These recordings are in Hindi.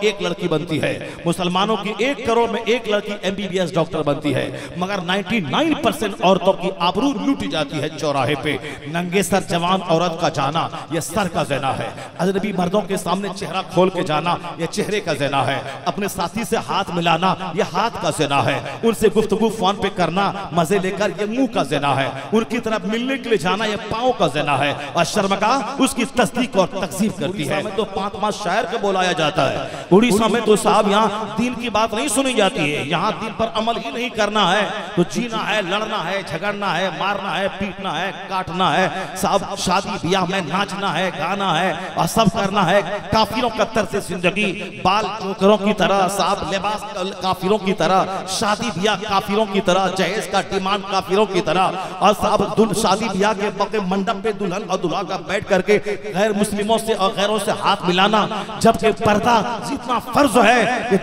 एक लड़की बनती है, मुसलमानों की 1 करोड़ में 1 लड़की MBBS डॉक्टर बनती है, मगर 99% औरतों की आबरू लूटी जाती है चौराहे पे। नंगे सर जवान औरत का जाना यह सर का ज़िना है। अजनबी मर्दों के सामने चेहरा खोल के जाना यह चेहरे का ज़िना है। अपने साथी से हाथ मिलाना यह हाथ का ज़िना है। उनसे गुफ्तगू फोन पे करना मजे लेकर यह मुंह का ज़िना है। उनकी तरफ मिलने के लिए जाना यह पाँव का ज़िना है। और शर्मगाह उसकी तस्दीक और तकसीब करती है। में तो 5 शायर को बुलाया जाता है। उड़ीसा में तो साहब यहाँ दीन की बात नहीं सुनी जाती है, यहाँ दीन पर अमल ही नहीं करना है तो जीना है, लड़ना है, झगड़ना है, मारना है, पीटना है, काटना है, साहब शादी ब्याह में नाचना है, गाना है और सब करना है। काफिरों का तर्ज जिंदगी, बाल जोकरों की तरह, साहब लिबास काफिरों की तरह, शादी ब्याह काफिरों की तरह, जहेज का डिमांड काफिरों की तरह, और साहब शादी ब्याह के मौके मंडप पे दुल्हन और दुल्हा का बैठ करके गैर मुस्लिमों से और गैरों से हाथ मिलाना, जबकि पर्दा जितना फर्ज है कि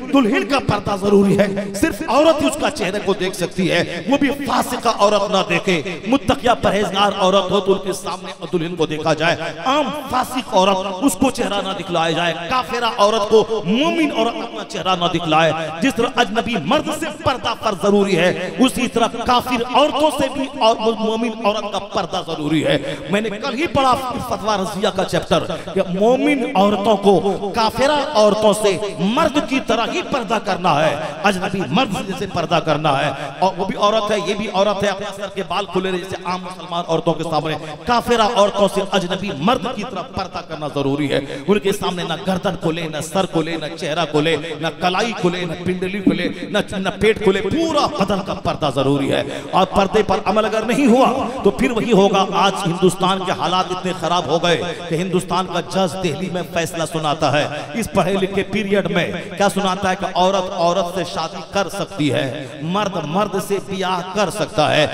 दुल्हन का पर्दा जरूरी है। सिर्फ औरत ही उसका चेहरे को देख सकती है, वो भी फासिका औरत ना देखे। मुत्तकिया परहेजगार औरत हो तो उनके सामने दुल्हन को देखा जाए, आम फासिक औरत उसको चेहरा ना दिखलाया जाए। काफिरा औरत को मोमिन औरत अपना चेहरा ना दिखलाए। जिस तरह अजनबी मर्द से पर्दा फर्ज जरूरी है, उसी तरह काफिर औरतों से भी और मोमिन औरत का पर्दा जरूरी है। मैंने कल ही पढ़ा फतवा रज़िया का चैप्टर कि मोमिन औरतों को काफिरा औरतों से मर्द की तरह ही पर्दा करना है, अजनबी मर्द से पर्दा करना है। और वो भी औरत है, ये भी औरत है, अपने सर के बाल खुले जैसे आम मुसलमान औरतों के सामने काफिरा औरतों से अजनबी मर्द की तरह पर्दा करना जरूरी है। उनके सामने ना गर्दन खोले, ना सर खोले, ना चेहरा खोले, ना कलाई खोले, ना पिंडली खोले, ना पेट खोले, पूरा बदन का पर्दा जरूरी है। और पर्दे पर अमल अगर नहीं हुआ तो फिर वही होगा। आज हिंदुस्तान के हालात इतने खराब हो गए कि हिंदुस्तान का जज दिल्ली में फैसला सुनाता है, इस पढ़े लिखे पीरियड में क्या सुनाता है कि औरत औरत से शादी कर सकती है, मर्द मर्द से ब्याह कर सकता है।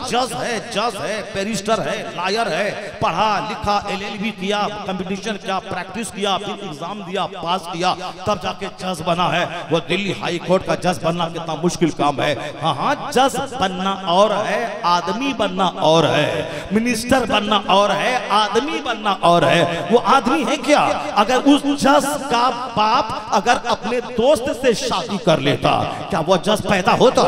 जज है, बैरिस्टर है, लॉयर है, पढ़ा लिखा, LLB किया, कंपटीशन किया, प्रैक्टिस किया, फिर एग्जाम दिया, पास किया, तब जाके जज बना है। वो दिल्ली हाई कोर्ट का जज बनना कितना मुश्किल काम है। हाँ, जज बनना और है, आदमी बनना और है, मिनिस्टर बनना और है, आदमी बनना और है। वो आदमी है क्या? अगर उस जज का बाप अगर अपने दोस्त से शादी कर लेता, क्या वो जज पैदा होता?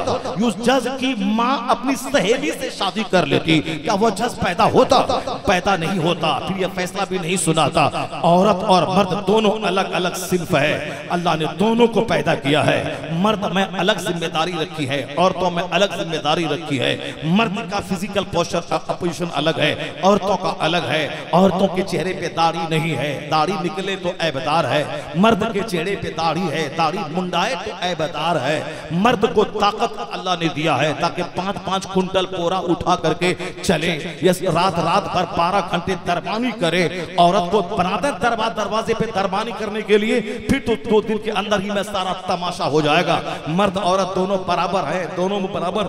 उस जज की माँ अपनी सहेली से शादी कर लेती, क्या वो जज पैदा होता? पैदा नहीं होता, फिर ये फैसला भी नहीं सुनाता। औरत और मर्द दोनों अलग अलग सिर्फ है, अल्लाह ने दोनों को पैदा किया है। मर्द में अलग जिम्मेदारी रखी है, औरतों में अलग जिम्मेदारी रखी है। मर्द का फिजिकल पोजीशन अलग है, औरतों का अलग है। औरतों के चेहरे पे दाढ़ी नहीं है, दाढ़ी निकले तो ऐबदार है। मर्द के चेहरे पे दाढ़ी है, दाढ़ी मुंडाए तो ऐबदार है। मर्द को ताकत अल्लाह ने दिया है ताकि 5-5 कुंटल पोरा उठा करके चले, रात भर 12 घंटे दरबानी करे। औरत को बनाते दरवाजे पे दरबानी करने के लिए, फिर तो 2 दिन के अंदर ही में सारा तमाशा हो जाएगा। मर्द औरत दोनों बराबर है, दोनों में बराबर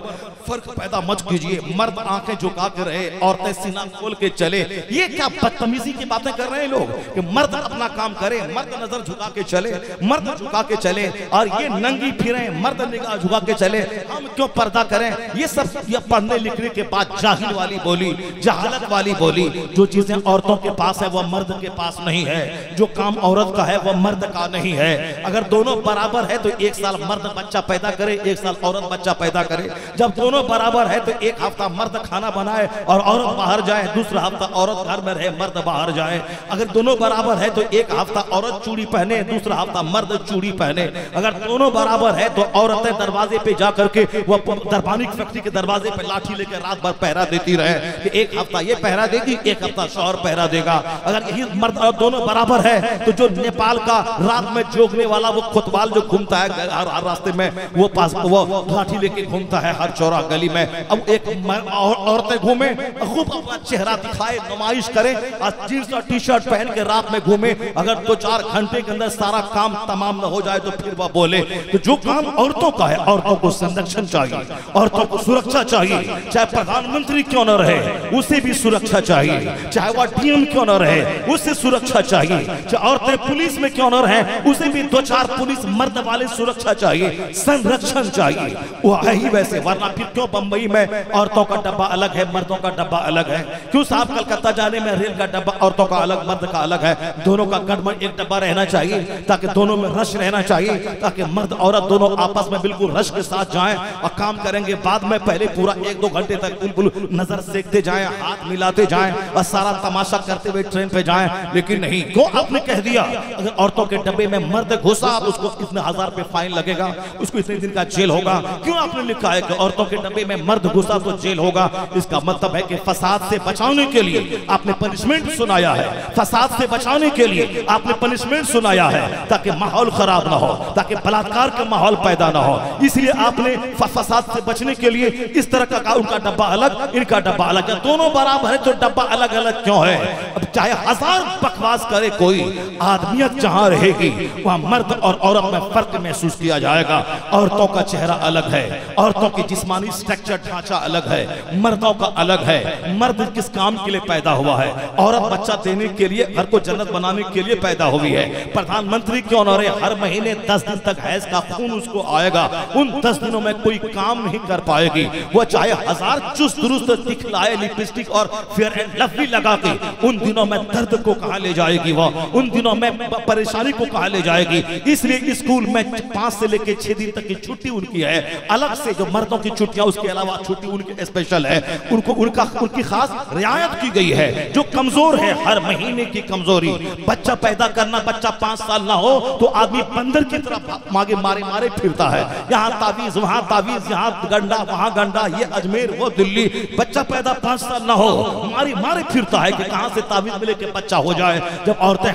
फर्क पैदा मत कीजिए। मर्द आंखें झुका के रहे, औरतें सीना खोल के चले। ये क्या बदतमीजी की बातें कर रहे हैं लोग कि मर्द अपना काम करे, मर्द नजर झुका के चले, मर्द झुका के चले, और ये नंगी फिरे, मर्द निगाह झुका के चले। हम क्यों पर्दा करें? ये सब ये पढ़ने लिखने के बाद जाहिल वाली बोली, जहालत वाली बोली। जो चीजें औरतों के पास है वह मर्द के पास नहीं है, जो काम औरत का है वह मर्द का नहीं है। अगर दोनों बराबर है तो 1 साल मर्द बच्चा पैदा करे, 1 साल औरत बच्चा पैदा करे। जब दोनों बराबर है तो 1 हफ्ता मर्द खाना बनाए और औरत बाहर जाए, दूसरा हफ्ता औरत घर में रहे, मर्द बाहर जाए। अगर दोनों बराबर है तो 1 हफ्ता औरत चूड़ी पहने, दूसरा हफ्ता मर्द चूड़ी पहने। अगर दोनों बराबर है तो औरतें दरवाजे पे जा करके वो दरबानी फैक्ट्री के दरवाजे पे लाठी लेकर रात भर पहरा देती रहे कि 1 हफ्ता ये पहरा देगी, 1 हफ्ता शौहर पहरा देगा। अगर यही मर्द और दोनों बराबर है तो जो नेपाल का रात में जोगने वाला वो कोतवाल जो घूमता है हर रास्ते में, वो पास वो लाठी लेके घूमता है हर चौरा गली में। अब एक औरतें घूमे, खूब अपना चेहरा दिखाए, नुमाइश करे, और जींस और टी-शर्ट पहन के रात में घूमे। अगर 2-4 घंटे के अंदर सारा काम तमाम न हो जाए तो फिर वह बोले। तो जो काम औरतों का है, औरतों को संरक्षण चाहिए, औरतों को सुरक्षा चाहिए। चाहे प्रधानमंत्री क्यों न रहे उसे भी सुरक्षा चाहिए, चाहे वह DM क्यों न रहे उसे सुरक्षा चाहिए, चाहे औरतें पुलिस में क्यों न रहे उसे भी 2-4 पुलिस मर्द वाले सुरक्षा चाहिए, संरक्षण चाहिए। वो है ही वैसे, वरना फिर क्यों बंबई में औरतों का डब्बा अलग है, मर्दों का डब्बा अलग है? क्यों साहब कलकत्ता जाने में रेल का डब्बा औरतों का अलग, मर्द का अलग है? दोनों का गठबंधन एक डब्बा रहना चाहिए, ताकि दोनों में रश रहना चाहिए, ताकि मर्द औरत दोनों आपस में बिल्कुल रश के साथ जाएं और काम करेंगे। बाद में पहले पूरा 1-2 घंटे तक बिल्कुल नजर सेकते जाएं, हाथ मिलाते जाएं और सारा तमाशा करते हुए ट्रेन पे जाएं। लेकिन नहीं, क्यों आपने कह दिया अगर औरतों के डब्बे में मर्द घुसा उसको इतने 1000 रुपए फाइन लगेगा, उसको इतने दिन का जेल होगा। क्यों आपने लिखा है कि औरतों के डब्बे में मर्द घुसा तो जेल होगा? इसका मतलब है कि फसाद से बचाने के लिए आपने पनिशमेंट सुनाया है, फसाद से बचाने के लिए आपने पनिशमेंट सुनाया है, ताकि माहौल खराब ना हो, ताकि बलात्कार का माहौल पैदा ना हो। इसलिए आपने फसाद से बचने के लिए इस तरह का उनका डब्बा अलग, इनका डब्बा अलग है। दोनों बराबर है तो डब्बा अलग अलग क्यों है? अब चाहे 1000 बकवास करे कोई, आदमियत जहां रहेगी वहां मर्द और औरत में फर्क महसूस किया जाएगा। औरतों का चेहरा अलग है, औरतों की जिस्मानी स्ट्रक्चर ढांचा अलग है, मर्दों का अलग है। मर्द किस काम के लिए पैदा हुआ है? औरत बच्चा देने के लिए, घर को जन्नत बनाने के लिए पैदा हुई है। प्रधानमंत्री क्यों न रहे, हर महीने 10 दिन तक हैज का खून उसको आएगा, उन 10 दिनों में कोई काम नहीं कर पाएगी। वो चाहे 1000 चुस्त दुरुस्त दिखलाए लिपस्टिक और फेयर एंड लवली लगा के, उन दिनों में दर्द को कहां ले जाएगी? वो उन दिनों में परेशानी को कहां ले जाएगी? इसलिए स्कूल में 5 से लेकर 6 दिन तक की छुट्टी उनकी है अलग से। जो मर्दों की छुट्टियां, उसके अलावा छुट्टी उनकी स्पेशल है, उनकी खास रियायत की गई है। जो कमजोर है, हर महीने की कमजोरी, बच्चा पैदा करना, बच्चा 5 साल ना हो तो आदमी बंदर की तरह मारे मारे फिरता है। यहाँ तावीज, वहां तावीज, यहाँ गंडा, वहां गंडा, ये अजमेर, वो दिल्ली। बच्चा पैदा 5 साल ना हो, मारे फिरता है कि कहां से तावीज मिले कि बच्चा हो जाए। जब औरतें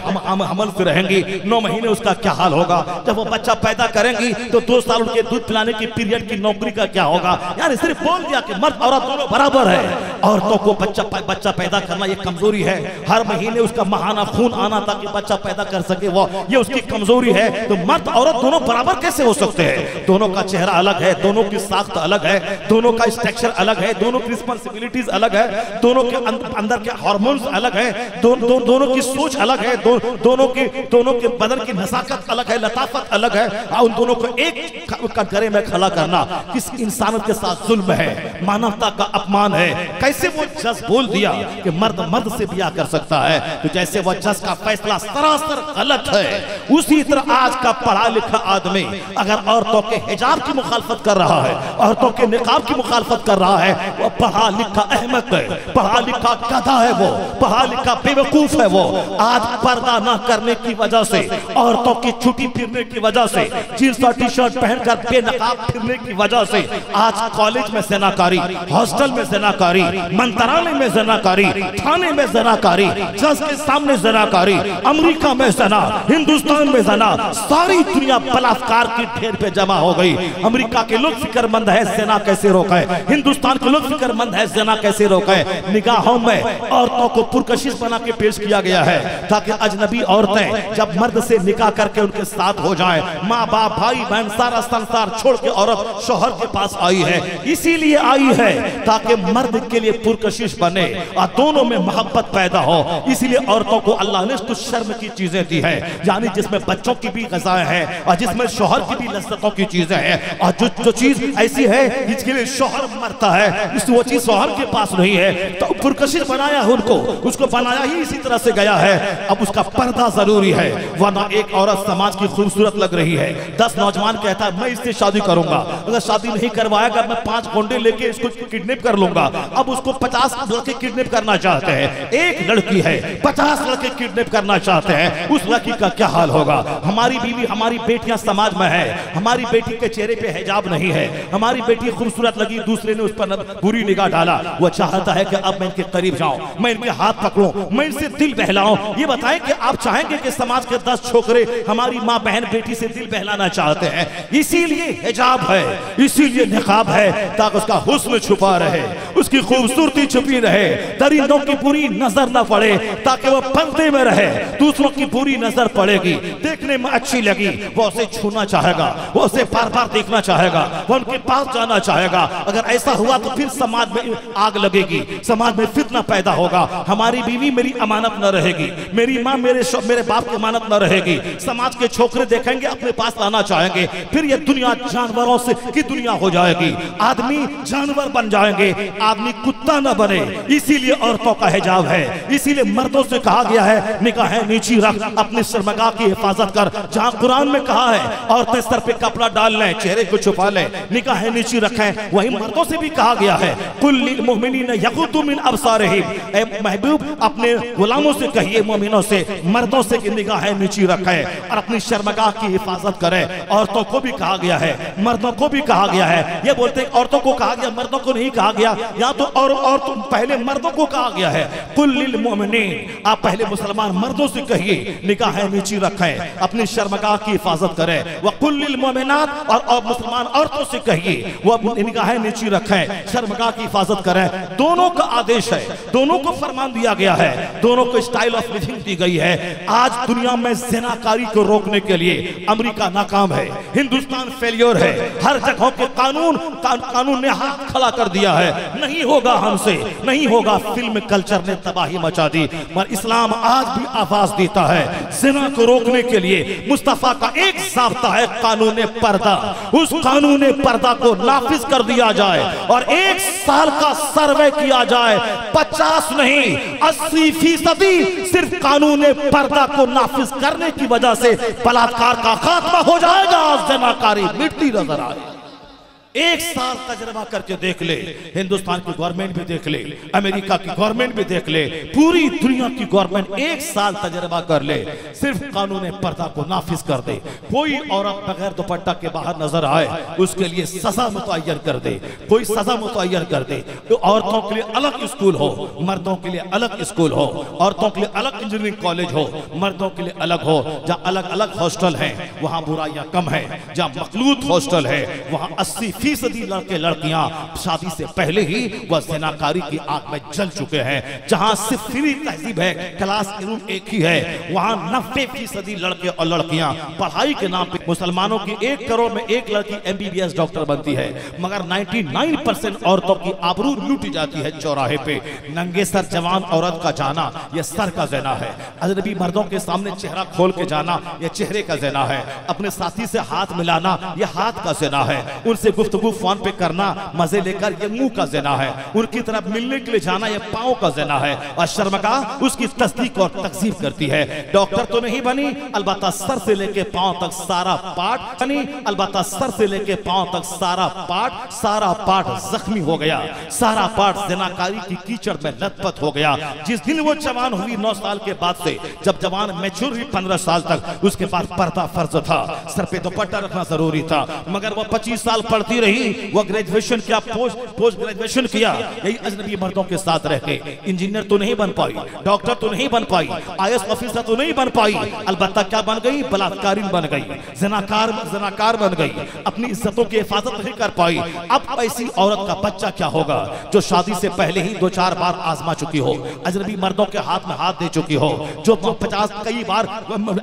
हमल से रहेंगी 9 महीने, उसका क्या हाल होगा? जब वो बच्चा पैदा करेंगी तो 2 साल उनके दूध पिलाने की पीरियड की नौकरी का क्या होगा? यानी सिर्फ बोल दिया कि मर्द औरत दोनों बराबर है। औरतों को बच्चा पैदा करना ये कमजोरी है, हर महीने उसका महाना खून आना ताकि बच्चा पैदा कर सके, वो ये उसकी कमजोरी है। तो मर्द औरत दोनों बराबर कैसे हो सकते हैं? दोनों का चेहरा अलग है, दोनों की साख्त अलग है, दोनों का स्ट्रक्चर अलग है, दोनों की रिस्पांसिबिलिटीज अलग है, दोनों के अंदर के हार्मोन्स अलग है, दोनों की सोच अलग है, दोनों के बदन की नजाकत अलग है, लताफत अलग है। उन दोनों को एक कटघरे में खड़ा करना किस इंसानियत के साथ जुल्म है, मानवता का अपमान है। कैसे वो जज बोल दिया कि मर्द मर्द से ब्याह कर सकता है? तो जैसे वो जज का फैसला सरासर गलत है, उसी तरह आज का पढ़ा लिखा आदमी अगर औरतों के हिजाब की मुखालफत कर रहा है, औरतों के निकाब की मुखालफत कर रहा है, वो पढ़ा लिखा अहमक है, पढ़ा लिखा गधा है, वो पढ़ा लिखा बेवकूफ है। वो आज पर्दा न करने की वजह से, औरतों की छुट्टी फिरने की वजह से, जींस और टी-शर्ट पहनकर बेनकाब फिरने की वजह से आज कॉलेज में ज़नाकारी, हॉस्टल में ज़नाकारी, मंत्रालय में ज़नाकारी, थाने में ज़नाकारी, जज के सामने ज़नाकारी, अमेरिका में ज़ना, हिंदुस्तान में ज़ना, सारी दुनिया बलात्कार की ढेर पे जमा हो गई। अमेरिका के लोग फिक्रमंद है ज़ना कैसे रोके, हिंदुस्तान के लोग फिक्रमंद है ज़ना कैसे रोके। निगाहों में औरतों को पुरकशिश बना के पेश किया गया है ताकि अजनबी औरतें जब मर्द से निकाह करके उनके साथ हो जाएं, माँ बाप भाई बहन सारा संसार छोड़ के औरत शोहर के पास आई है। इसीलिए आई है ताकि मर्द के लिए पुरकशिश बने और दोनों में मोहब्बत पैदा हो। इसलिए औरतों को अल्लाह ने कुछ शर्म की चीजें दी है, यानी जिसमें बच्चों की भी ग़िज़ाएं हैं और जिसमें शोहर की भी लज़्ज़तों की चीजें हैं। और जो चीज ऐसी है जिसके लिए शोहर मरता है, वो चीज शोहर के पास नहीं है, तो पुरकशिश बनाया उनको, उसको बनाया ही इसी तरह से गया है। अब उसका पर्दा जरूरी है, वरना एक औरत समाज की खूबसूरत लग रही है, 10 नौजवान कहता है मैं इससे शादी करूंगा, अगर शादी नहीं करवाएगा मैं 5 गोंडे लेके इसको किडनैप कर लूंगा। अब उसको 50 लड़के किडनैप करना चाहते हैं, एक लड़की है 50 लड़के किडनैप करना चाहते हैं, उस लड़की का क्या हाल होगा? हमारी बीवी, हमारी बेटियां समाज में है, हमारी बेटी के चेहरे पे हिजाब नहीं है, हमारी बेटी खूबसूरत लगी, दूसरे ने उस पर बुरी निगाह डाला, वो चाहता है कि अब मैं इनके करीब जाऊं, मैं इनके हाथ पकड़ूं, मैं इनसे दिल बहलाऊं। ये बताएं कि आप चाहेंगे कि समाज के 10 छोकरे हमारी माँ बहन बेटी से दिल बहलाना चाहते हैं? इसीलिए हिजाब है, इसीलिए निकाब है, ताकि उसका हुस्न छुपा रहे, उसकी खूबसूरती छुपी रहे, दरिंदों की बुरी नजर न पड़े, ताकि वो पर्दे में रहे, दूसरों की बुरी नजर पड़ेगी देखने में अच्छी लगी, वो उसे छूना चाहेगा, वो उसे बार बार देखना चाहेगा, वो उनके पास जाना चाहेगा। अगर ऐसा हुआ तो फिर समाज में आग लगेगी, समाज में फितना पैदा होगा। हमारी बीवी मेरी अमानत न रहेगी, मेरी माँ मेरे बाप की अमानत न रहेगी। समाज के छोकरे देखेंगे, अपने पास लाना चाहेंगे, फिर ये दुनिया जानवरों से की दुनिया हो जाएगी। आदमी जानवर बन जाएंगे, आदमी कुत्ता न बने। इसीलिए औरतों का हिजाब है, इसीलिए मर्दों से कहा गया है निगाहें नीची रख, अपनी शर्मगाह की हिफाजत कर। जहां कुरान में कहा है औरतें सर पे कपड़ा डाल लें, चेहरे को छुपा लें, निगाहें नीची रखें, वही मर्दों से भी कहा गया है कुल लिल मुमिनीन यगुद्दू मिन अबसारिहिम। ए महबूब, अपने गुलामों से कहिए, मोमिनों से, मर्दों से कि निगाहें नीची रखें और अपनी शर्मगाह की हिफाजत करें। औरतों को भी कहा गया है, मर्दों को भी कहा गया है। ये बोलते हैं औरतों को कहा गया, मर्दों को नहीं कहा गया, या तो और तो पहले मर्दों को कहा गया है कुल लिल मुमिनीन। आप पहले मुसलमान मर्दों से कहिए निगाहें नीची रखें, अपनी शर्मगाह की हिफाजत करें। व कुल लिल मुमिनात, और मुसलमान औरतों से कहिए वो निगाहें नीची रखें, शर्मगाह की हिफाजत करें। दोनों का आदेश है, दोनों को फरमान दिया गया है, दोनों को स्टाइल ऑफ लिविंग दी गई है। आज दुनिया में ज़िनाकारी को रोकने के लिए अमेरिका नाकाम है, हिंदुस्तान फेलियर है। हर जगह के कानून ने हाथ खड़ा कर दिया है, नहीं होगा हमसे, नहीं होगा। फिल्म कल्चर ने तबाही मचा दी, पर इस्लाम आज भी आवाज देता है ज़िना को रोकने के लिए। मुस्तफा का एक ज़ाब्ता है कानून पर्दा, उस कानून पर्दा को नाफिज कर दिया जाए और 1 साल का सर्वे किया जाए। 50 नहीं 80% सिर्फ कानून पर्दा को नाफिज करने की वजह से बलात्कार का खात्मा हो जाएगा, ज़िनाकारी मिटती नजर आए। 1 साल तजर्बा करके देख ले, हिंदुस्तान की गवर्नमेंट भी देख ले, अमेरिका की गवर्नमेंट भी देख ले, पूरी दुनिया की गवर्नमेंट 1 साल तजर्बा कर ले, सिर्फ कानून पर्दा को नाफिज कर दे। कोई औरत बगैर दुपट्टा के बाहर नजर आए, उसके लिए सजा मुतय्यर कर दे, कोई सजा मुतय्यर कर दे। तो औरतों के लिए अलग स्कूल हो, मर्दों के लिए अलग स्कूल हो, औरतों के लिए अलग इंजीनियरिंग कॉलेज हो, मर्दों के लिए अलग हो। जहाँ अलग अलग हॉस्टल है वहाँ बुराइयां कम है, जहाँ मखलूत हॉस्टल है वहाँ 80% लड़के लड़कियां शादी से पहले ही वह ज़िनाकारी की आग में जल चुके हैं। जहां सिर्फ फ्री तहजीब है, क्लास रूम एक ही है, वहां 90% लड़के और लड़कियां पढ़ाई के नाम पे। मुसलमानों की 1 करोड़ में 1 लड़की MBBS डॉक्टर बनती है, मगर 99% औरतों की आबरू लूटी जाती है चौराहे पे। नंगे सर जवान औरत का जाना यह सर का ज़िना है, अजनबी मर्दों के सामने चेहरा खोल के जाना यह चेहरे का ज़िना है, अपने साथी से हाथ मिलाना यह हाथ का ज़िना है, उनसे गुफ्तगू फोन पे करना मजे लेकर ये मुंह का ज़िना है, उनकी तरफ मिलने के लिए जाना ये पांव का ज़िना है। और शर्मगाह उसकी तस्दीक और तकजीब करती है। डॉक्टर तो नहीं बनी, अलबत्ता सर से लेके पांव तक सारा पार्ट बनी, अलबत्ता सर से लेके पांव तक सारा पार्ट जख्मी हो गया, सारा पार्ट ज़िनाकारी की कीचड़ में लथपथ हो गया। जिस दिन वो जवान हुई 9 साल के बाद से, जब जवान मैच्योर हुई 15 साल तक, उसके बाद पर्दा फर्ज था, सर पे दुपट्टा रखना जरूरी था। मगर वो 25 साल पढ़ती रही, वो ग्रेजुएशन किया, पोस्ट ग्रेजुएशन किया, यही अजनबी मर्दों के साथ रह के इंजीनियर तो नहीं बन पाई, डॉक्टर तो नहीं बन पाई, IAS ऑफिसर तो नहीं बन पाई, अलबत्ता क्या बन गई, बलात्कारी बन गई, ज़िनाकार बन गई, अपनी इज्जतों की हिफाजत नहीं कर पाई। अब ऐसी औरत का बच्चा क्या होगा जो शादी से पहले ही 2-4 बार आजमा चुकी हो, अजनबी मर्दों के हाथ में हाथ दे चुकी हो, जो 50 कई बार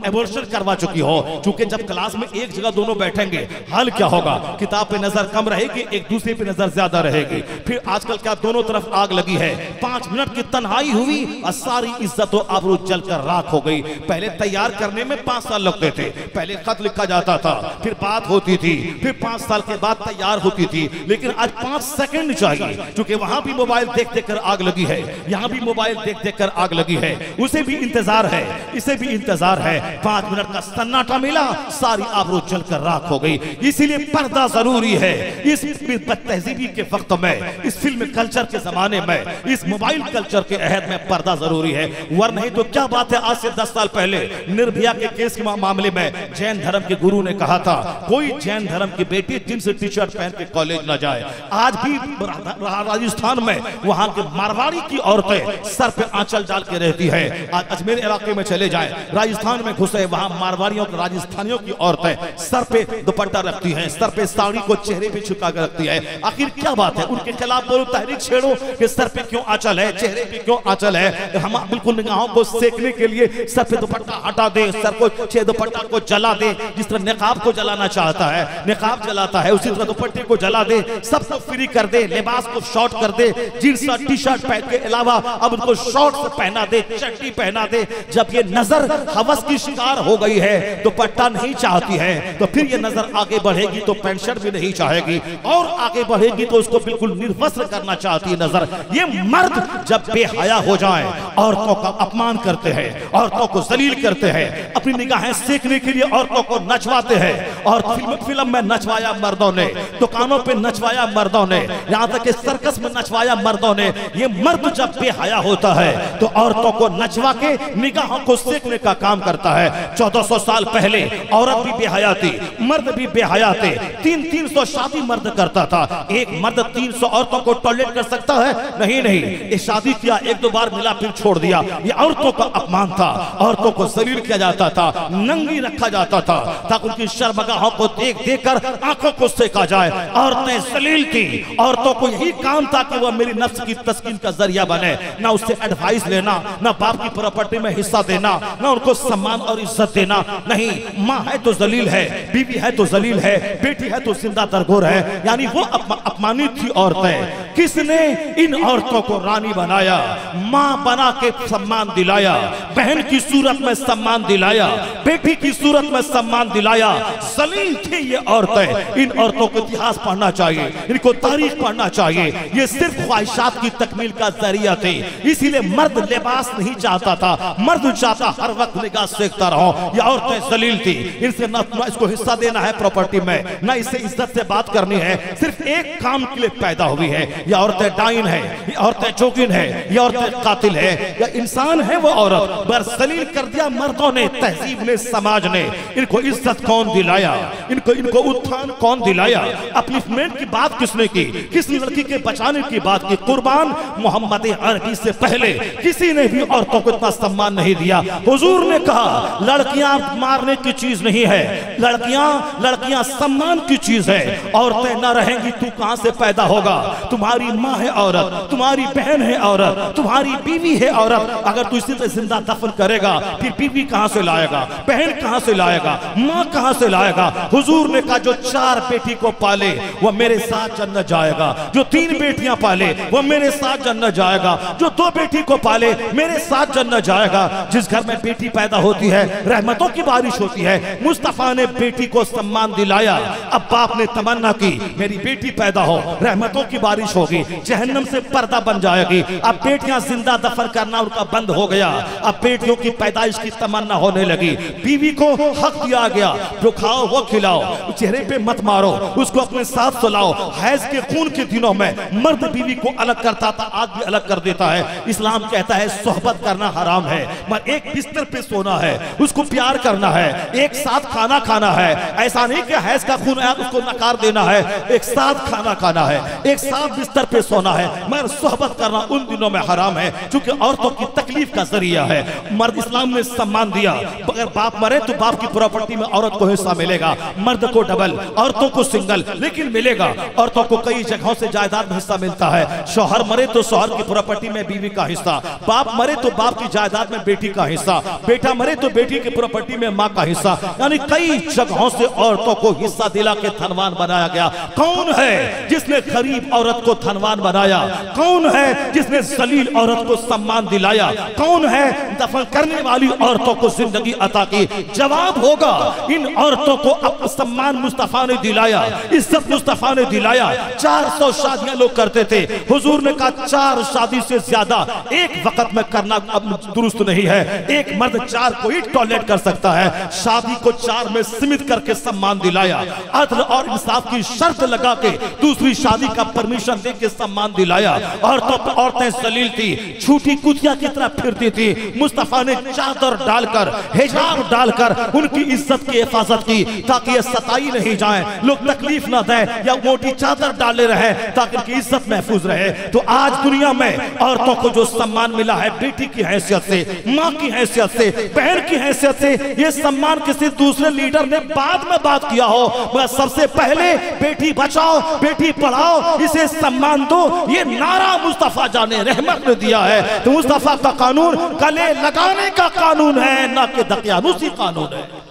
एबॉर्शन करवा चुकी हो। चूंकि जब क्लास में एक जगह दोनों बैठेंगे, हाल क्या होगा, किताब पे नजर कम रहेगी, एक दूसरे पे नजर ज्यादा रहेगी। फिर आजकल क्या दोनों तरफ आग लगी है, 5 मिनट की तन्हाई हुई और सारी इज्जत और आबरू जलकर राख हो गई। पहले तैयार करने में 5 साल लगते थे, पहले खत लिखा जाता था, फिर बात होती थी, फिर 5 साल के बाद तैयार होती थी, लेकिन आज 5 सेकंड चाहिए। क्योंकि वहां भी मोबाइल देख देख कर आग लगी है, यहाँ भी मोबाइल देख देख कर आग लगी है, उसे भी इंतजार है, इसे भी इंतजार है। 5 मिनट का सन्नाटा मिला, सारी आबरू जलकर राख हो गई। इसीलिए पर्दा जरूरी है। इस बदतहजीबी के वक्त में, इस फिल्म कल्चर के जमाने में, इस मोबाइल कल्चर के अहद में पर्दा जरूरी है। वरना नहीं तो क्या बात है, आज से 10 साल पहले निर्भया के केस के मामले में जैन धर्म के गुरु ने कहा था कोई जैन धर्म की बेटी जिनसे टी शर्ट पहन के कॉलेज न जाए। आज भी राजस्थान में वहां के मारवाड़ी की औरतें सर पे आंचल डाल के रहती है। आज अजमेर इलाके में चले जाए, राजस्थान में घुसे, वहां मारवाड़ियों राजस्थानियों की औरतें सर पे दुपट्टा रखती हैं, सर पे साड़ी को चेहरे चेहरे पे छुपा कर रखती है। आखिर क्या बात है? उनके खिलाफ बोलो, तहरीक छेड़ो कि सर पे क्यों आंचल है, चेहरे पे क्यों आंचल है। हम बिल्कुल निगाहों को सेकने के लिए सर पे दुपट्टा हटा दे, सर को दुपट्टा को जला दे। जिस तरह निकाब को जलाना चाहता है, निकाब जलाता है, उसी तरह दुपट्टे को जला दे, सबको फ्री कर दे, लिबास को शॉर्ट कर दे, जींस टी शर्ट पहन के अलावा अब उनको शॉर्ट से पहना दे, चड्डी पहना दे। जब ये नजर हवस की शिकार हो गई है, दुपट्टा नहीं चाहती है, तो फिर ये नजर आगे बढ़ेगी तो पेंट शर्ट भी नहीं चाहेगी, और आगे बढ़ेगी तो उसको बिल्कुल निर्वस्त्र करना चाहती है नजर। ये मर्द जब बेहया हो जाए, औरतों का अपमान करते हैं, औरतों को जलील करते हैं, अपनी निगाहें सेकने के लिए औरतों को नचवाते हैं। और फिल्म में नचवाया मर्दों ने, दुकानों पे नचवाया मर्दों ने, यहाँ तक कि सर्कस में नचवाया मर्दों ने। ये मर्द जब बेहया होता है तो औरतों को नचवा के निगाहों को सेकने का काम करता है। 1400 साल पहले औरत भी बेहया थी, मर्द भी बेहया थे। 300 शादी मर्द करता था। एक मर्द 300 औरतों को टॉयलेट कर सकता है? नहीं नहीं। ये शादी किया, एक दो बार मिला, फिर छोड़ दिया। ये औरतों का अपमान था, औरतों को जलील किया जाता था, नंगी रखा जाता था ताकि उनकी शर्मगाहों को देख देख कर आंखों को सेका जाए। औरतें जलील थी, औरतों को यही काम था कि वह मेरी नफ्स की तस्कीन का जरिया बने। ना उससे एडवाइस लेना, ना बाप की प्रॉपर्टी में हिस्सा देना, ना उनको सम्मान और इज्जत देना। नहीं, माँ है तो जलील है, बीवी है तो जलील है, बेटी है तो जिंदा दरगोर है। यानी वो अपमानित थी औरतें। किसने इन औरतों को रानी बनाया, माँ बना के सम्मान दिलाया, बहन की सूरत में सम्मान दिलाया, बेटी की सूरत में सम्मान दिलाया। जलील थी ये औरतें। इन औरतों को इतिहास पढ़ना चाहिए, इनको तारीख पढ़ना चाहिए। ये सिर्फ ख्वाहिशात की तकमील का जरिया थे। इसीलिए मर्द लिबास नहीं चाहता था, मर्द चाहता हर वक्त निगाह सेकता रहो। ये औरतें जलील थी, इनसे ना इसको हिस्सा देना है प्रॉपर्टी में, ना इससे इज्जत से बात करनी है। सिर्फ एक काम के लिए पैदा हुई है। ये औरतें डाइन है, ये औरतें जोगिन है, ये औरतें कातिल है, या इंसान है वो औरत। बस जलील कर दिया मर्दों ने, तहजीब ने, समाज ने। इनको इज्जत कौन दिलाया, इनको उत्थान कौन दिलाया? अपलिफ्टमेंट की बात किसने की? किस लड़की के बचाने की बात की? कुर्बान मोहम्मद अरबी से पहले किसी ने भी औरतों को इतना सम्मान नहीं दिया। हुजूर ने कहा लड़कियां मारने की चीज नहीं है, लड़कियां सम्मान की चीज है। औरतें न रहेंगी तू कहां से पैदा होगा? तुम्हारी माँ है औरत, तुम्हारी बहन है औरत, तुम्हारी बीवी है औरत। अगर तू इसी तरह जिंदा दफन करेगा, फिर बीवी कहां से लाएगा, बहन कहां से लाएगा, माँ कहां से लाएगा? हुजूर ने कहा जो 4 बेटी को पाले वो मेरे साथ जन्नत जाएगा, जो 3 बेटियां पाले वो मेरे साथ जन्नत जाएगा, जो 2 बेटी को पाले मेरे साथ जन्नत जाएगा। जिस घर में बेटी पैदा होती है रहमतों की बारिश होती है। मुस्तफा ने बेटी को सम्मान दिलाया। अब बाप ने तमन्ना की मेरी बेटी पैदा हो, रहमतों की बारिश होगी, जहन्नम से पर्दा बन जाएगी। अब बेटियां जिंदा दफन करना उनका बंद हो गया। अब बेटियों की पैदाइश की तमन्ना होने लगी। बीवी को हक दिया गया, जो खाओ वो खिलाओ, चेहरे पे मत मारो, उसको अपने साथ सुलाओ। हैज के खून के दिनों में मर्द बीवी को अलग करता था, आज भी अलग कर देता है। इस्लाम कहता है सोहबत करना हराम है, मगर एक बिस्तर पे सोना है, उसको प्यार करना है, एक साथ खाना खाना है। ऐसा नहीं कि हैज का खून आया उसको नकार देना है। एक साथ खाना खाना है, एक साथ बिस्तर पे सोना है, मगर सोहबत करना उन दिनों में हराम है क्योंकि औरतों की तकलीफ का जरिया है। मर्द इस्लाम ने सम्मान दिया। अगर बाप मरे तो बाप की प्रॉपर्टी में औरत को हिस्सा मिलेगा, मर्द को डबल, औरतों को सिंगल, लेकिन मिलेगा। औरतों को कई जगहों से जायदाद में हिस्सा मिलता है। शौहर मरे तो शौहर की प्रॉपर्टी में बीवी का हिस्सा, बाप मरे तो बाप की जायदाद में बेटी का हिस्सा, बेटा मरे तो बेटी की प्रॉपर्टी में माँ का हिस्सा। यानी कई जगहों से औरतों को हिस्सा दिला के धनवान बनाया गया। कौन है जिसने गरीब औरत को धनवान बनाया? कौन है जिसने जलील औरत को सम्मान दिलाया? कौन है दफन करने वाली औरतों को जिंदगी अता की? जवाब होगा इन औरतों को अब सम्मान मुस्तफा ने दिलाया, इज्जत मुस्तफा ने दिलाया। 400 शादियां लोग करते थे। हुजूर ने कहा 4 शादी से ज्यादा एक वक्त में करना अब दुरुस्त नहीं है। एक मर्द 4 को ही टॉयलेट कर सकता है। शादी को 4 में सीमित करके सम्मान दिलाया। अदल और इंसाफ की शर्त लगा के दूसरी शादी का परमिशन दे के सम्मान दिलाया। औरतें जलील थी, झूठी कुतिया की तरह फिरती थी। मुस्तफा ने चादर डालकर, हिजाब डालकर उनकी इज्जत की हिफाजत की, ताकि ये सताई नहीं जाए, लोग तकलीफ ना दें, या मोटी चादर डाले रहे ताकि उनकी इज्जत महफूज रहे। तो आज दुनिया में औरतों को जो सम्मान मिला है, बेटी की हैसियत से, माँ की हैसियत से, बहन की हैसियत से, ये सम्मान किसी दूसरे लीडर ने बाद में बात किया हो, मगर सबसे पहले बेटी बचाओ, बेटी पढ़ाओ, इसे सम्मान दो, ये नारा मुस्तफा जाने रहमत ने दिया है। तो मुस्तफा का कानून गले लगाने का कानून है, ना कि दकियानूसी कानून है।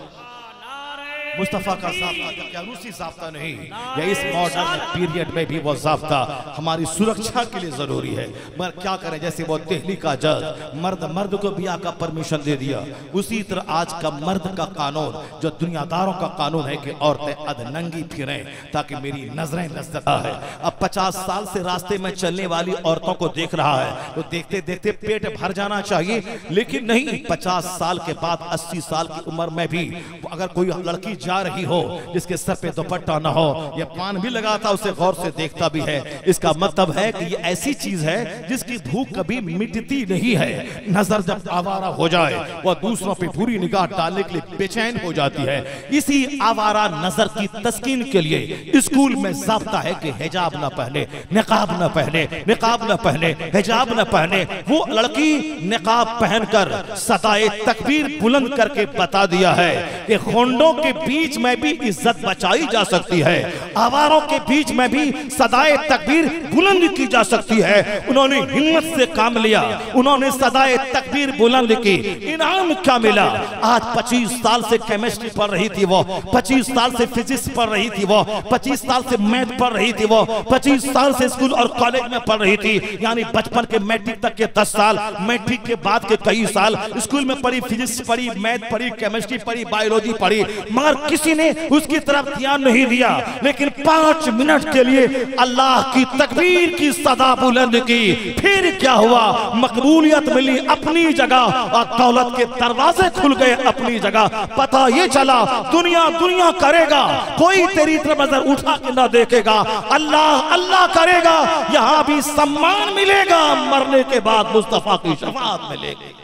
मुस्तफा का ज़ाब्ता दकियानूसी ज़ाब्ता नहीं, या इस मॉडर्न पीरियड में भी वो ज़ाब्ता हमारी सुरक्षा के लिए ज़रूरी है। मगर क्या करें, जैसे वो दिल्ली का जज मर्द को ब्याह का परमिशन दे दिया, उसी तरह आज का मर्द का कानून, जो दुनियादारों का कानून है कि औरतें अधनंगी फिरें ताकि मेरी नजरें नजर है। अब 50 साल से रास्ते में चलने वाली औरतों को देख रहा है तो देखते देखते पेट भर जाना चाहिए, लेकिन नहीं, 50 साल के बाद 80 साल की उम्र में भी अगर कोई लड़की जा रही हो जिसके सर पे दुपट्टा ना हो, या पान भी लगाता उसे गौर से देखता भी है, इसका मतलब है कि ये ऐसी चीज है जिसकी भूख कभी मिटती नहीं है। नजर जब आवारा हो जाए वह दूसरों पे बुरी निगाह डालने के लिए बेचैन हो जाती है। इसी आवारा नजर की तस्कीन के लिए स्कूल में ज़ाब्ता है कि हिजाब ना पहने, निकाब ना पहने, निकाब ना पहने, हिजाब ना पहने। वो लड़की निकाब पहनकर सदाए तकबीर बुलंद करके बता दिया है कि होंडों के बीच में भी इज्जत बचाई जा सकती है, आवारों के बीच में भी सदाए तकबीर बुलंद की जा सकती है। उन्होंने हिम्मत से काम लिया, उन्होंने सदाए तकबीर बुलंद की। इनाम क्या मिला? आज 25 साल से केमिस्ट्री पढ़ रही थी वो, 25 साल से फिजिक्स पढ़ रही थी वो, 25 साल से मैथ पढ़ रही थी वो, 25 साल से स्कूल और कॉलेज में पढ़ रही थी। यानी बचपन के मैट्रिक तक के 10 साल, मैट्रिक के बाद के कई साल स्कूल में पढ़ी, फिजिक्स पढ़ी, मैथ पढ़ी, केमिस्ट्री पढ़ी, बायोलॉजी पढ़ी, मगर किसी ने उसकी तरफ ध्यान नहीं दिया। लेकिन 5 मिनट के लिए अल्लाह की तकबीर की सदा बुलंद की, फिर क्या हुआ? मकबूलियत मिली अपनी जगह और दौलत के दरवाजे खुल गए अपनी जगह। पता ये चला दुनिया दुनिया करेगा, कोई तेरी तरफ नजर उठा के ना देखेगा, अल्लाह अल्लाह करेगा, यहां भी सम्मान मिलेगा, मरने के बाद मुस्तफा की शफाअत मिलेगी।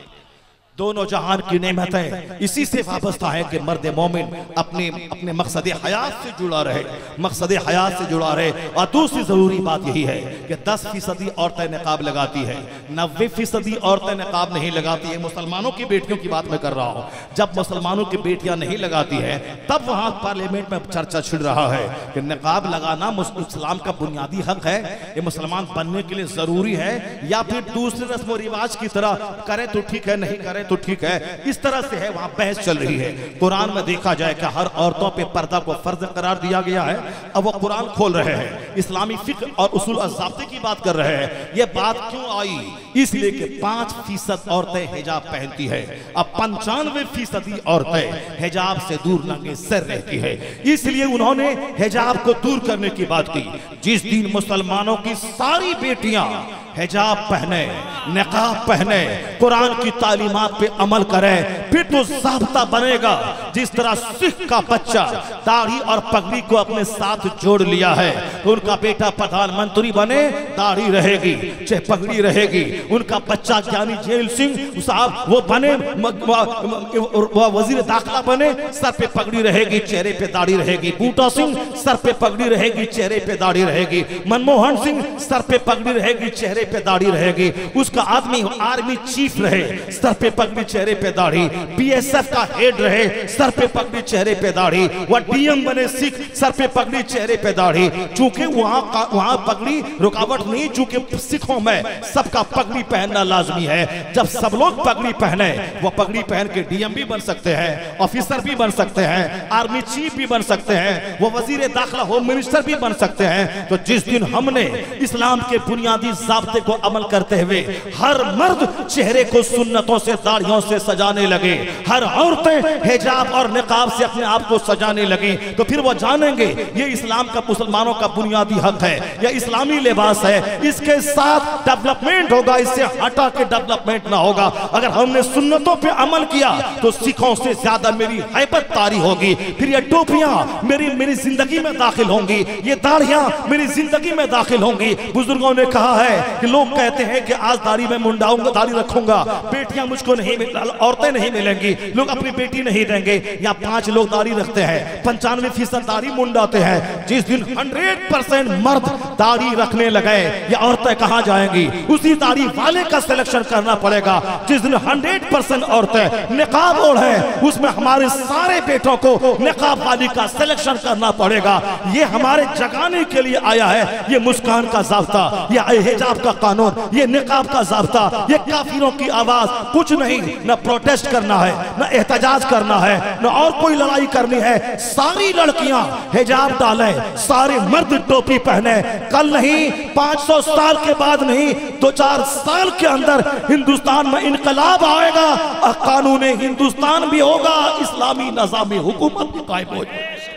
दोनों जहान की नेमतें इसी से वाबस्ता है कि मर्द मोमिन अपने मकसद हयात से जुड़ा रहे, मकसद हयात से जुड़ा रहे। और दूसरी जरूरी बात यही है कि 10% औरतें निकाब लगाती है, 90% औरतें निकाब नहीं लगाती है। मुसलमानों की बेटियों की बात मैं कर रहा हूँ। जब मुसलमानों की बेटियां नहीं लगाती है तब वहां पार्लियामेंट में चर्चा छिड़ रहा है कि निकाब लगाना इस्लाम का बुनियादी हक है, ये मुसलमान बनने के लिए जरूरी है, या फिर दूसरे रस्म रिवाज की तरह करे तो ठीक है, नहीं करे तो ठीक है। इस तरह से है, वहां बहस चल रही है। कुरान में देखा जाए कि हर औरतों पे पर्दा को फर्ज करार दिया गया है। अब वो कुरान खोल रहे हैं, इस्लामी फिक्र और उसूल और ज़ाब्ते की बात कर रहे हैं। ये बात क्यों आई? इसलिए कि 5% औरतें हिजाब पहनती है, अब 95% औरतें हिजाब से दूर नंगे सर रहती है। इसलिए उन्होंने हिजाब को दूर करने की बात की। जिस दिन मुसलमानों की सारी बेटियां हिजाब पहने, निकाब पहने, कुरान की तालीमात पे अमल करें, फिर तो ज़ाब्ता बनेगा। जिस तरह सिख का बच्चा दाढ़ी और पगड़ी को अपने साथ जोड़ लिया है, तो उनका बेटा प्रधानमंत्री बने, दाढ़ी रहेगी, चाहे पगड़ी रहेगी। उनका बच्चा ज्ञानी जेल सिंह साहब वो बने, वजीर दाखिला बने, सर पे पगड़ी रहेगी, चेहरे पे दाढ़ी रहेगी। बूटा सिंह सर पे पगड़ी रहेगी, चेहरे पे दाढ़ी रहेगी। मनमोहन सिंह सर पे पगड़ी रहेगी, चेहरे पे दाढ़ी रहेगी। उसका आदमी आर्मी चीफ रहे, सर पे पगड़ी, चेहरे पे दाढ़ी। बीएसएफ का हेड रहे, सर पे पगड़ी, चेहरे पे दाढ़ी। वह डीएम बने सिख, सर पे पगड़ी, चेहरे पे दाढ़ी। चूंकि वहां पगड़ी रुकावट नहीं, चूंकि सिखों में सबका पगड़ी पहनना लाजमी है। जब सब लोग पगड़ी पहने, वो पगड़ी पहन के डीएम भी बन सकते हैं, ऑफिसर भी बन सकते हैं, आर्मी चीफ भी बन सकते हैं, वो वजीर दाखिला होम मिनिस्टर भी बन सकते हैं। तो जिस दिन हमने इस्लाम के बुनियादी ज़ाब्ते ज़ाब्ते को अमल करते हुए हर मर्द चेहरे को सुन्नतों से दाढ़ियों से सजाने लगे, हर औरतें हिजाब और निकाब से अपने आप को सजाने लगी, तो फिर वो जानेंगे ये इस्लाम का मुसलमानों का बुनियादी हक है, यह इस्लामी लिबास है, इसके साथ डेवलपमेंट होगा, इससे हटा के डेवलपमेंट ना होगा। अगर हमने सुन्नतों पे अमल किया तो सिखों से ज्यादा मेरी हैबत तारी होगी, फिर ये टोपियां मेरी जिंदगी में दाखिल होंगी, ये दाढ़ियां मेरी जिंदगी में दाखिल होंगी। बुजुर्गों ने कहा है कि लोग कहते हैं कि आज दाढ़ी में मुंडाऊंगा, दाढ़ी रखूंगा, बेटियां मुझको नहीं, औरतें नहीं मिलेंगी, लोग अपनी बेटी नहीं देंगे। या 5 लोग दाढ़ी रखते हैं, 95% दाढ़ी मुंडाते हैं। जिस दिन 100% मर्द दाढ़ी रखने लगे, ये औरतें कहां जाएंगी? उसी दाढ़ी वाले का सिलेक्शन करना पड़ेगा। जिस दिन 100% औरतें निकाब ओढ़े, उसमें हमारे सारे बेटों को निकाब वाली का सिलेक्शन करना पड़ेगा। ये हमारे जगाने के लिए आया है, ये मुस्कान का ज़ाब्ता, ये हिजाब का कानून, ये निकाब का ज़ाब्ता, ये काफिरों की आवाज कुछ नहीं। न प्रोटेस्ट करना है, न एहतजाज करना है, न और कोई लड़ाई करनी है। सारी लड़कियां हिजाब डालें, सारे मर्द टोपी पहने। कल नहीं, 500 साल के बाद नहीं, 2-4 साल के अंदर हिंदुस्तान में इनकलाब आएगा और कानून हिंदुस्तान भी होगा, इस्लामी निज़ाम हुकूमत भी कायम हो जाएगा।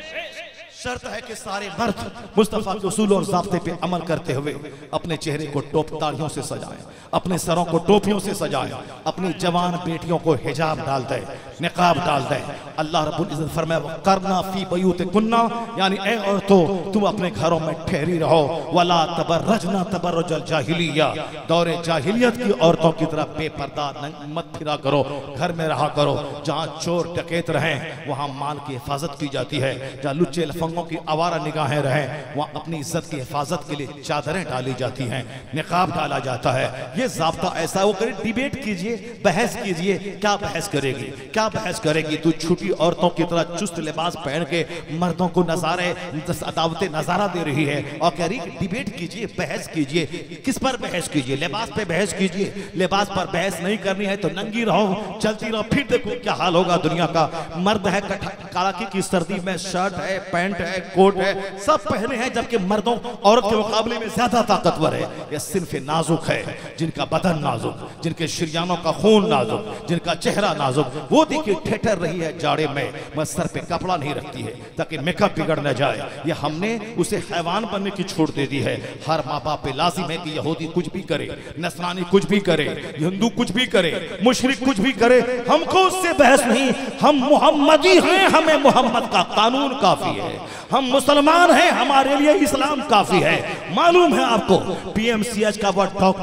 शर्त है कि सारे मर्द मुस्तफा के उसूल और ज़ाब्ते पे अमल करते हुए अपने चेहरे को दाढ़ियों से सजाएं, अपने सरों को टोपियों से सजाएं, अपनी जवान बेटियों को हिजाब डाल दें, निकाब डाल दें। अल्लाह रब्बुल इज़्ज़त फरमाए करना फी बयूतिकुन्ना, यानी ऐ औरतों तुम अपने घरों में ठहरी रहो, वला तबर्रजना तबर्रुजल जाहिलिया, दौरे जाहिलियत की औरतों की तरह बेपर्दा मत फिरा करो, घर में रहा करो। जहाँ चोर डकैत रहें वहाँ माल की हिफाजत की जाती है, जहाँ लुच्चे लफंगों की आवारा निगाहें रहें वहाँ अपनी इज्जत की हिफाजत के लिए चादरें डाली जाती हैं, निकाब डाला जाता है। ये ज़ाब्ता ऐसा है, वो करे डिबेट कीजिए, बहस कीजिए, क्या बहस करेगी, क्या बहस करेगी? तू छुटी औरतों की तरह चुस्त लिबास पहन के मर्दों को नजारे दावते नजारा दे रही है और कह रही डिबेट कीजिए, बहस कीजिए। किस पर बहस कीजिए? लिबास पे बहस कीजिए। लिबास पर बहस नहीं करनी है तो नंगी रहो, चलती रहो, फिर देखो क्या हाल होगा दुनिया का। मर्द है कड़ाके की सर्दी में शर्ट है, पैंट है, कोट है, सब पहने हैं, जबकि मर्दों औरत के मुकाबले में ज्यादा ताकतवर है। यह सिर्फ नाजुक है, जिनका बदन नाजुक, जिनके शरियानों का खून नाजुक, जिनका चेहरा नाजुक, वो देखिए ठेठर रही है जाड़े में, सर पे कपड़ा नहीं रखती है ताकि मेकअप बिगड़ न जाए। ये हमने उसे हैवान बनने की छूट दे दी है। हर माँ बाप पे लाजिम है कि यहूदी कुछ भी करे, नसरानी कुछ भी करे, हिंदू कुछ भी करे, मुशरिक कुछ भी करे, हमको उससे बहस नहीं। हम मोहम्मदी हैं, हमें मोहम्मद का कानून काफी है। हम मुसलमान हैं, हमारे लिए इस्लाम काफी है। मालूम है आपको PMCH का वो डॉक्टर